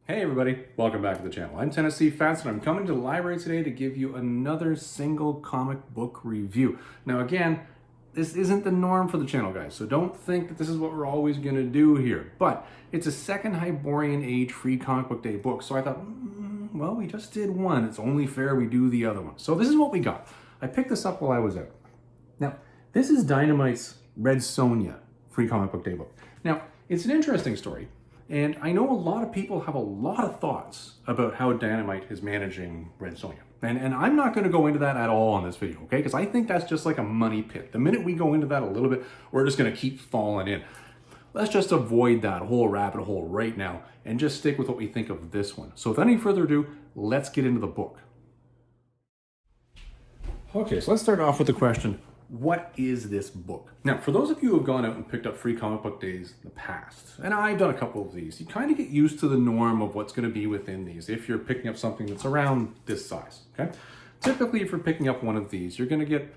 Hey everybody, welcome back to the channel. I'm Tennessee Fats and I'm coming to the library today to give you another single comic book review. Now again, this isn't the norm for the channel, guys, so don't think that this is what we're always going to do here. But it's a second Hyborian Age free comic book day book, so I thought, well, we just did one. It's only fair we do the other one. So this is what we got. I picked this up while I was out. Now, this is Dynamite's Red Sonja free comic book day book. Now, it's an interesting story. And I know a lot of people have a lot of thoughts about how Dynamite is managing Red Sonja. And I'm not going to go into that at all in this video, okay? Because I think that's just like a money pit. The minute we go into that a little bit, we're just going to keep falling in. Let's just avoid that whole rabbit hole right now and just stick with what we think of this one. So without any further ado, let's get into the book. Okay, so let's start off with the question, what is this book? Now, for those of you who have gone out and picked up free comic book days in the past, and I've done a couple of these, you kind of get used to the norm of what's going to be within these if you're picking up something that's around this size, okay? Typically, if you're picking up one of these, you're going to get,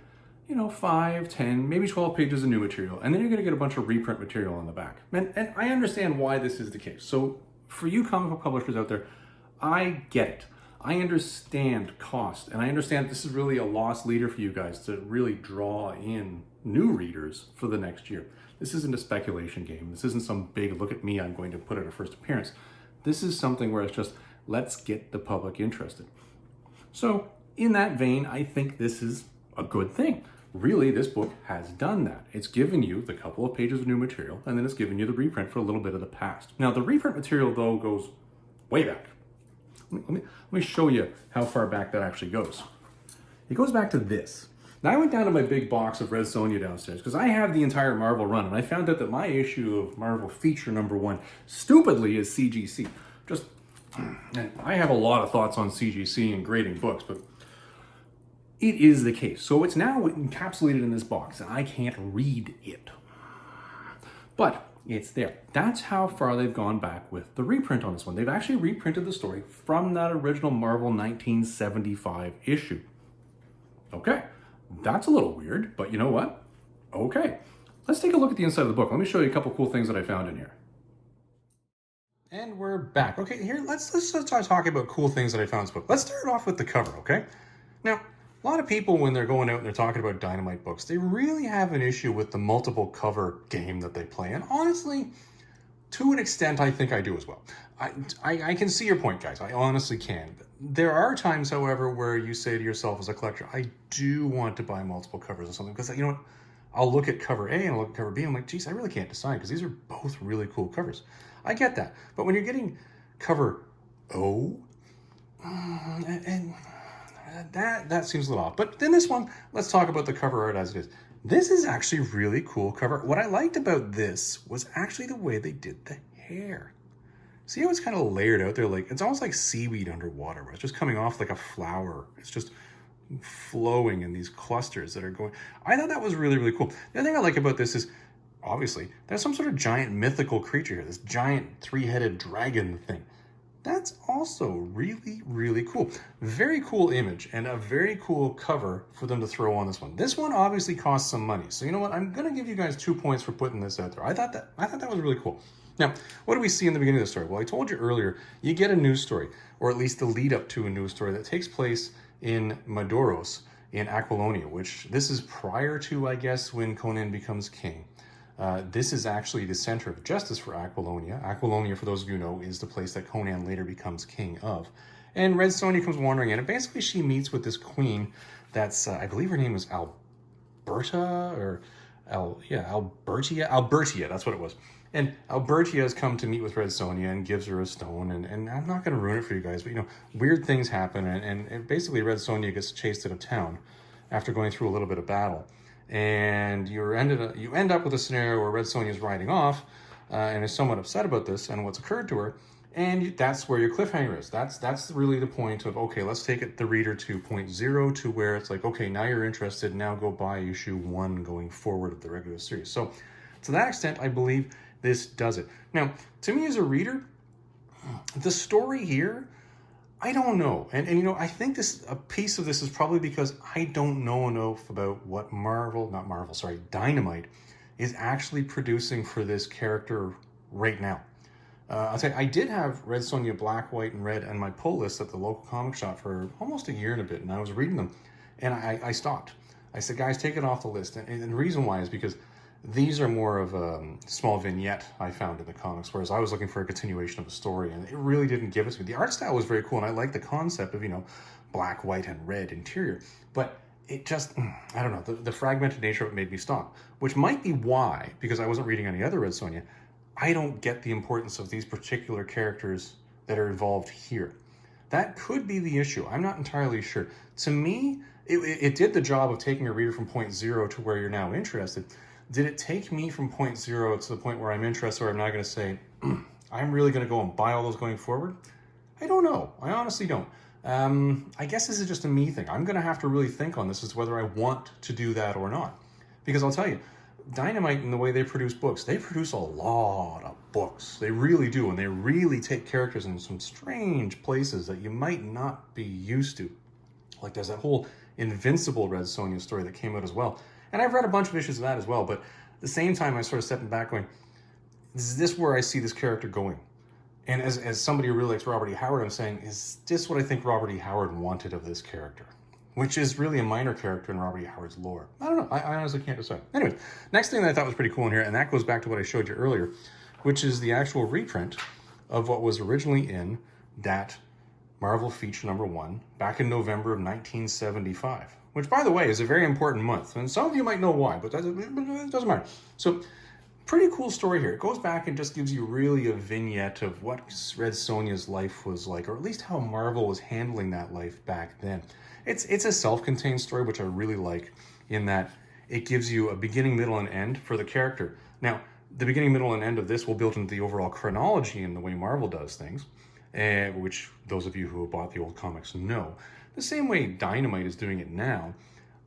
5, 10, maybe 12 pages of new material, and then you're going to get a bunch of reprint material on the back. And I understand why this is the case. So for you comic book publishers out there, I get it. I understand cost, and I understand this is really a lost leader for you guys to really draw in new readers for the next year. This isn't a speculation game. This isn't some big, look at me, I'm going to put out a first appearance. This is something where it's just, let's get the public interested. So in that vein, I think this is a good thing. Really, this book has done that. It's given you the couple of pages of new material, and then it's given you the reprint for a little bit of the past. Now, the reprint material, though, goes way back. Let me show you how far back that actually goes. It goes back to this. Now, I went down to my big box of Red Sonja downstairs because I have the entire Marvel run, and I found out that my issue of Marvel feature #1, stupidly, is CGC. I have a lot of thoughts on CGC and grading books, but it is the case. So it's now encapsulated in this box, and I can't read it. But it's there. That's how far they've gone back with the reprint on this one. They've actually reprinted the story from that original Marvel 1975 issue. Okay, that's a little weird, but you know what? Okay, let's take a look at the inside of the book. Let me show you a couple cool things that I found in here. And we're back. Okay, here, let's start talking about cool things that I found in this book. Let's start off with the cover, okay? Now, a lot of people, when they're going out and they're talking about Dynamite books, they really have an issue with the multiple cover game that they play. And honestly, to an extent, I think I do as well. I can see your point, guys. I honestly can. There are times, however, where you say to yourself as a collector, I do want to buy multiple covers or something. Because, you know what? I'll look at cover A and I'll look at cover B. I'm like, geez, I really can't decide because these are both really cool covers. I get that. But when you're getting cover O, and that seems a little off. But then this one, let's talk about the cover art as it is. This is actually really cool cover. What I liked about this was actually the way they did the hair. See how it's kind of layered out there? Like, it's almost like seaweed underwater, where it's just coming off like a flower. It's just flowing in these clusters that are going. I thought that was really, really cool. The other thing I like about this is, obviously, there's some sort of giant mythical creature here, this giant three-headed dragon thing. That's also really, really cool. Very cool image and a very cool cover for them to throw on this one. This one obviously costs some money. So you know what? I'm going to give you guys 2 points for putting this out there. I thought that was really cool. Now, what do we see in the beginning of the story? Well, I told you earlier, you get a news story, or at least the lead up to a news story that takes place in Madoros in Aquilonia, which this is prior to, I guess, when Conan becomes king. This is actually the center of justice for Aquilonia. Aquilonia, for those of you who know, is the place that Conan later becomes king of. And Red Sonja comes wandering in, and basically she meets with this queen that's, I believe her name was Alberta, or Albertia, that's what it was. And Albertia has come to meet with Red Sonja and gives her a stone, and I'm not going to ruin it for you guys, but weird things happen, and basically Red Sonja gets chased out of town after going through a little bit of battle. And you end up with a scenario where Red Sonja is riding off and is somewhat upset about this and what's occurred to her, and that's where your cliffhanger is. That's really the point of, okay, let's take it the reader to point 0 to where it's like, okay, now you're interested, now go buy issue 1 going forward of the regular series. So to that extent, I believe this does it. Now, to me as a reader, the story here, I don't know. And I think a piece of this is probably because I don't know enough about what Dynamite is actually producing for this character right now. I'll tell you, I did have Red Sonja Black, White, and Red and my pull list at the local comic shop for almost a year and a bit, and I was reading them, and I stopped. I said, guys, take it off the list. And the reason why is because these are more of a small vignette I found in the comics, whereas I was looking for a continuation of a story, and it really didn't give it to me. The art style was very cool, and I liked the concept of, black, white, and red interior, but it just, I don't know, the fragmented nature of it made me stop, which might be why, because I wasn't reading any other Red Sonja, I don't get the importance of these particular characters that are involved here. That could be the issue. I'm not entirely sure. To me, it did the job of taking a reader from point zero to where you're now interested. Did it take me from point zero to the point where I'm interested, or I'm not going to say, I'm really going to go and buy all those going forward? I don't know. I honestly don't. I guess this is just a me thing. I'm going to have to really think on this as to whether I want to do that or not. Because I'll tell you, Dynamite, in the way they produce books, they produce a lot of books. They really do, and they really take characters in some strange places that you might not be used to. Like there's that whole Invincible Red Sonja story that came out as well. And I've read a bunch of issues of that as well, but at the same time, I sort of stepping back going, is this where I see this character going? And as somebody who really likes Robert E. Howard, I'm saying, is this what I think Robert E. Howard wanted of this character? Which is really a minor character in Robert E. Howard's lore. I don't know. I honestly can't decide. Anyway, next thing that I thought was pretty cool in here, and that goes back to what I showed you earlier, which is the actual reprint of what was originally in that Marvel feature #1 back in November of 1975, which, by the way, is a very important month. And some of you might know why, but it doesn't matter. So, pretty cool story here. It goes back and just gives you really a vignette of what Red Sonja's life was like, or at least how Marvel was handling that life back then. It's a self-contained story, which I really like, in that it gives you a beginning, middle, and end for the character. Now, the beginning, middle, and end of this will build into the overall chronology in the way Marvel does things, which those of you who have bought the old comics know. The same way Dynamite is doing it now,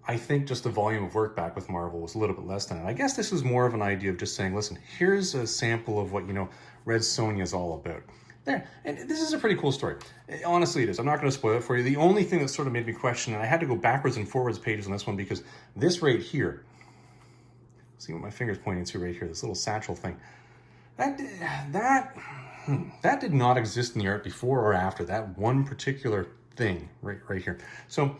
I think just the volume of work back with Marvel was a little bit less than it. I guess this is more of an idea of just saying, listen, here's a sample of what, Red Sonja is all about. There, and this is a pretty cool story. Honestly, it is. I'm not going to spoil it for you. The only thing that sort of made me question, and I had to go backwards and forwards pages on this one, because this right here, see what my finger's pointing to right here, this little satchel thing, that did not exist in the art before or after that one particular thing right here. So,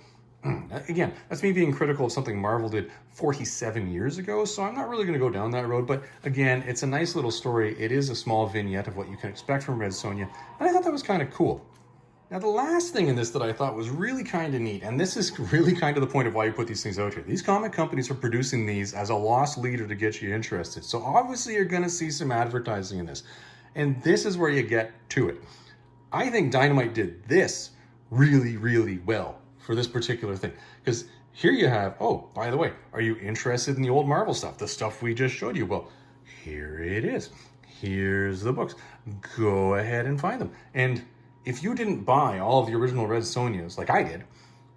again, that's me being critical of something Marvel did 47 years ago, so I'm not really going to go down that road. But again, it's a nice little story. It is a small vignette of what you can expect from Red Sonja, and I thought that was kind of cool. Now, the last thing in this that I thought was really kind of neat, and this is really kind of the point of why you put these things out here. These comic companies are producing these as a lost leader to get you interested. So obviously you're going to see some advertising in this. And this is where you get to it. I think Dynamite did this really, really well for this particular thing. Because here you have, oh, by the way, are you interested in the old Marvel stuff? The stuff we just showed you? Well, here it is. Here's the books. Go ahead and find them. And if you didn't buy all of the original Red Sonjas like I did,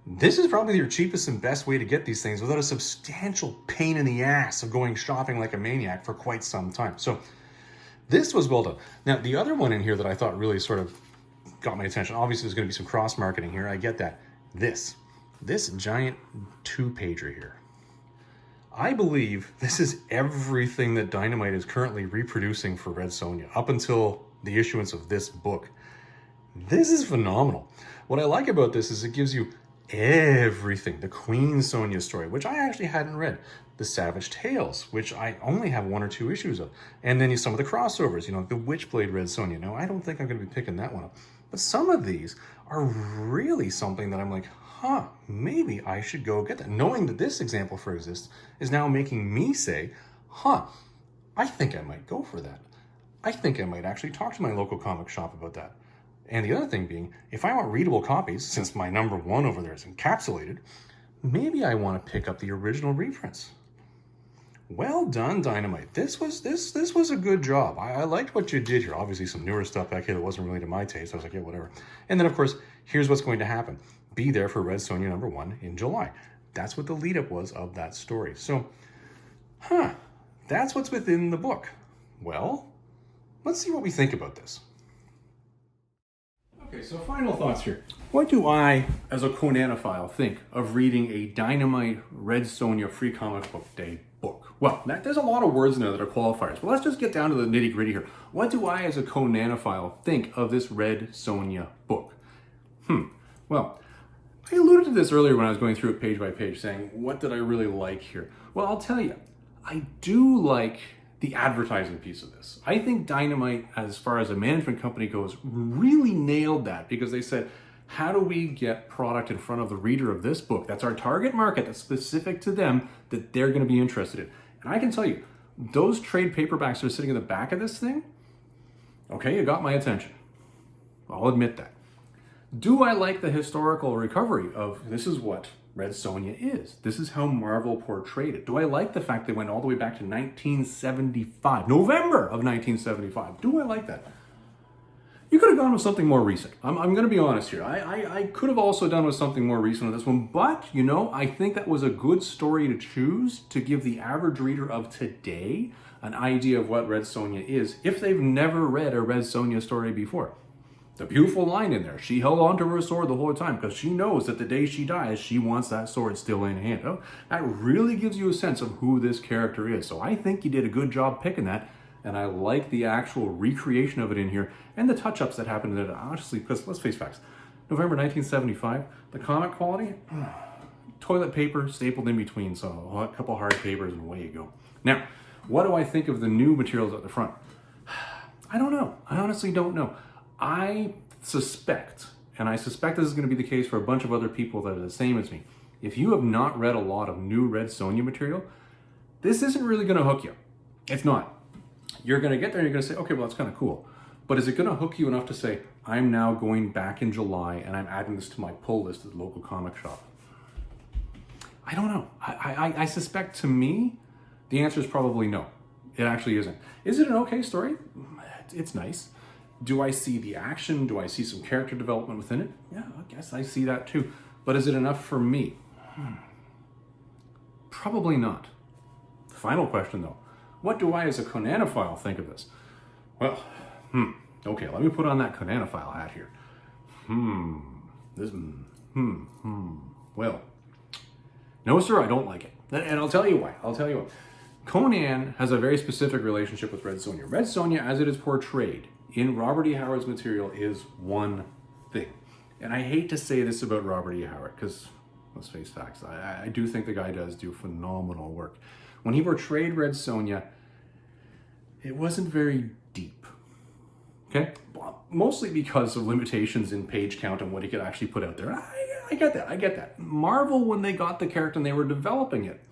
this is probably your cheapest and best way to get these things without a substantial pain in the ass of going shopping like a maniac for quite some time. So this was well done. Now, the other one in here that I thought really sort of got my attention, obviously there's going to be some cross-marketing here. I get that. This giant 2-pager here. I believe this is everything that Dynamite is currently reproducing for Red Sonja up until the issuance of this book. This is phenomenal. What I like about this is it gives you everything. The Queen Sonja story, which I actually hadn't read. The Savage Tales, which I only have 1 or 2 issues of. And then some of the crossovers, the Witchblade Red Sonja. Now, I don't think I'm going to be picking that one up. But some of these are really something that I'm like, maybe I should go get that. Knowing that this example for exists is now making me say, I think I might go for that. I think I might actually talk to my local comic shop about that. And the other thing being, if I want readable copies, since my #1 over there is encapsulated, maybe I want to pick up the original reprints. Well done, Dynamite. This was a good job. I liked what you did here. Obviously, some newer stuff back here that wasn't really to my taste. I was like, yeah, whatever. And then, of course, here's what's going to happen. Be there for Red Sonja #1 in July. That's what the lead-up was of that story. So, that's what's within the book. Well, let's see what we think about this. Okay, so final thoughts here. What do I, as a conanophile, think of reading a Dynamite Red Sonja Free Comic Book Day book? Well, there's a lot of words in there that are qualifiers, but let's just get down to the nitty gritty here. What do I, as a conanophile, think of this Red Sonja book? Well, I alluded to this earlier when I was going through it page by page, saying, what did I really like here? Well, I'll tell you, I do like the advertising piece of this. I think Dynamite, as far as a management company goes, really nailed that, because they said, how do we get product in front of the reader of this book? That's our target market, that's specific to them, that they're going to be interested in. And I can tell you, those trade paperbacks that are sitting in the back of this thing, okay, you got my attention. I'll admit that. Do I like the historical recovery of this is what Red Sonja is? This is how Marvel portrayed it. Do I like the fact they went all the way back to 1975, November of 1975? Do I like that? You could have gone with something more recent. I'm going to be honest here. I could have also done with something more recent on this one, but, you know, I think that was a good story to choose to give the average reader of today an idea of what Red Sonja is, if they've never read a Red Sonja story before. The beautiful line in there, she held on to her sword the whole time because she knows that the day she dies, she wants that sword still in hand. Oh, that really gives you a sense of who this character is. So I think you did a good job picking that. And I like the actual recreation of it in here and the touch-ups that happened in it, honestly, because let's face facts. November 1975, the comic quality, toilet paper stapled in between, so a couple hard papers and away you go. Now, what do I think of the new materials at the front? I don't know. I honestly don't know. I suspect, and I suspect this is going to be the case for a bunch of other people that are the same as me. If you have not read a lot of new Red Sonja material, this isn't really going to hook you. It's not. You're going to get there and you're going to say, okay, well, that's kind of cool. But is it going to hook you enough to say, I'm now going back in July and I'm adding this to my pull list at the local comic shop? I don't know. I suspect, to me, the answer is probably no. It actually isn't. Is it an okay story? It's nice. Do I see the action? Do I see some character development within it? Yeah, I guess I see that too. But is it enough for me? Probably not. Final question though. What do I as a conanophile think of this? Well, okay, let me put on that conanophile hat here. Well, no sir, I don't like it. And I'll tell you why. Conan has a very specific relationship with Red Sonja. Red Sonja, as it is portrayed in Robert E. Howard's material, is one thing. And I hate to say this about Robert E. Howard, because let's face facts, I do think the guy does do phenomenal work. When he portrayed Red Sonja, it wasn't very deep, okay? Mostly because of limitations in page count and what he could actually put out there. I get that. Marvel, when they got the character and they were developing it,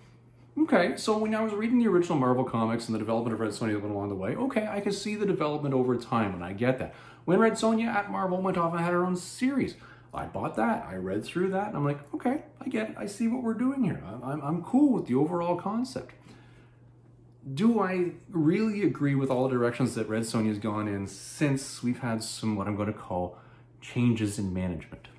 okay, so when I was reading the original Marvel comics and the development of Red Sonja that went along the way, okay, I could see the development over time, and I get that. When Red Sonja at Marvel went off and had her own series, I bought that, I read through that, and I'm like, okay, I get it, I see what we're doing here. I'm cool with the overall concept. Do I really agree with all the directions that Red Sonja has gone in since we've had some, what I'm going to call, changes in management?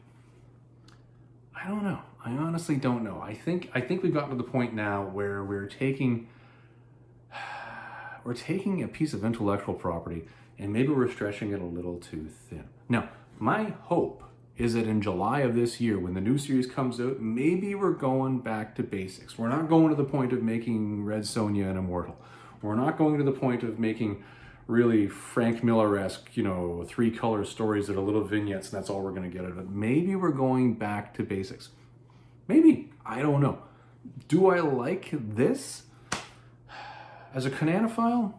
I don't know. I honestly don't know. I think we've gotten to the point now where we're taking a piece of intellectual property and maybe we're stretching it a little too thin. Now, my hope is that in July of this year, when the new series comes out, maybe we're going back to basics. We're not going to the point of making Red Sonja an immortal. We're not going to the point of making really Frank Miller-esque, 3-color stories that are little vignettes and that's all we're going to get out of it. Maybe we're going back to basics. Maybe. I don't know. Do I like this? As a conanophile,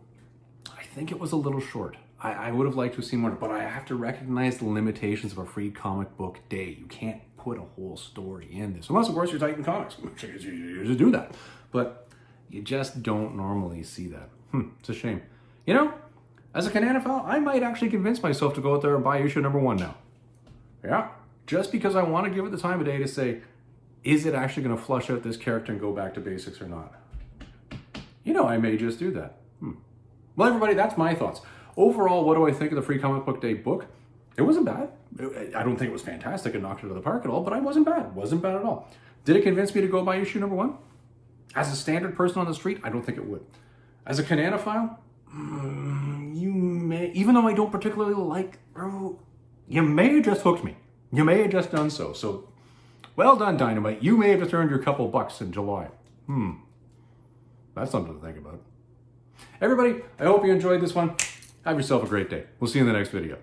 I think it was a little short. I would have liked to have seen more, but I have to recognize the limitations of a free comic book day. You can't put a whole story in this. Unless, of course, you're Titan Comics. You just do that. But you just don't normally see that. It's a shame. As a conanophile, I might actually convince myself to go out there and buy issue number 1 now. Yeah. Just because I want to give it the time of day to say, is it actually going to flush out this character and go back to basics or not? I may just do that. Well, everybody, that's my thoughts. Overall, what do I think of the Free Comic Book Day book? It wasn't bad. I don't think it was fantastic and knocked it out of the park at all, but I wasn't bad. It wasn't bad at all. Did it convince me to go buy issue number 1? As a standard person on the street, I don't think it would. As a conanophile, you may, even though I don't particularly like, you may have just hooked me. You may have just done so. So, well done, Dynamite. You may have just earned your couple bucks in July. That's something to think about. Everybody, I hope you enjoyed this one. Have yourself a great day. We'll see you in the next video.